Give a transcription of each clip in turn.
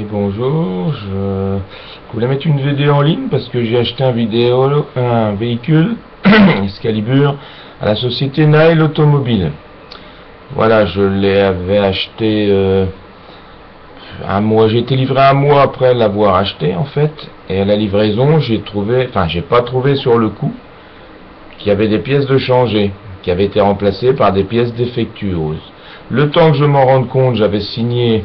Bonjour, je voulais mettre une vidéo en ligne parce que j'ai acheté un véhicule Excalibur à la société Naël Automobile. Voilà, je l'avais acheté un mois, j'ai été livré un mois après l'avoir acheté en fait, et à la livraison j'ai pas trouvé sur le coup qu'il y avait des pièces de changer, qui avaient été remplacées par des pièces défectueuses. Le temps que je m'en rende compte, j'avais signé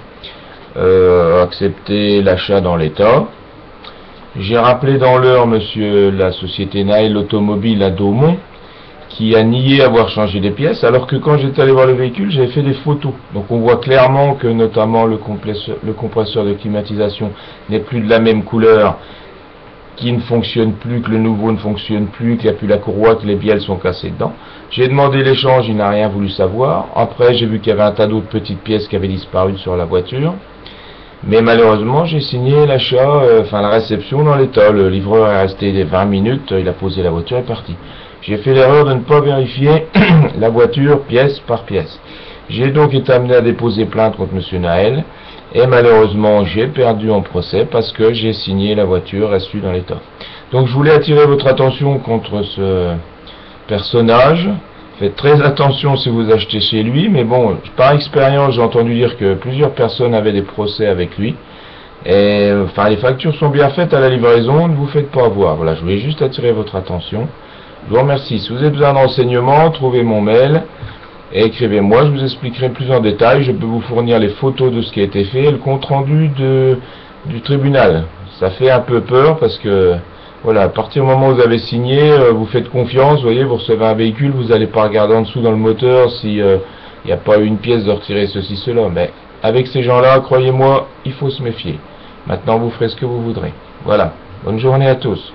accepter l'achat dans l'état. J'ai rappelé dans l'heure monsieur la société Naël Automobile à Daumont qui a nié avoir changé des pièces, alors que quand j'étais allé voir le véhicule, j'avais fait des photos. Donc on voit clairement que notamment le compresseur de climatisation n'est plus de la même couleur, qui ne fonctionne plus, que le nouveau ne fonctionne plus, qu'il n'y a plus la courroie, que les bielles sont cassées dedans. J'ai demandé l'échange, il n'a rien voulu savoir. Après, j'ai vu qu'il y avait un tas d'autres petites pièces qui avaient disparu sur la voiture. Mais malheureusement, j'ai signé l'achat, la réception dans l'état. Le livreur est resté des 20 minutes, il a posé la voiture et est parti. J'ai fait l'erreur de ne pas vérifier la voiture pièce par pièce. J'ai donc été amené à déposer plainte contre monsieur Naël. Et malheureusement, j'ai perdu en procès parce que j'ai signé la voiture reçue dans l'état. Donc je voulais attirer votre attention contre ce personnage. Faites très attention si vous achetez chez lui, mais bon, par expérience, j'ai entendu dire que plusieurs personnes avaient des procès avec lui. Et les factures sont bien faites à la livraison, ne vous faites pas avoir. Voilà, je voulais juste attirer votre attention. Je vous remercie. Si vous avez besoin de renseignements, trouvez mon mail et écrivez-moi, je vous expliquerai plus en détail. Je peux vous fournir les photos de ce qui a été fait et le compte rendu du tribunal. Ça fait un peu peur parce que voilà, à partir du moment où vous avez signé, vous faites confiance, vous voyez, vous recevez un véhicule, vous n'allez pas regarder en dessous dans le moteur si il n'y a pas une pièce de retirer ceci, cela. Mais avec ces gens-là, croyez-moi, il faut se méfier. Maintenant, vous ferez ce que vous voudrez. Voilà, bonne journée à tous.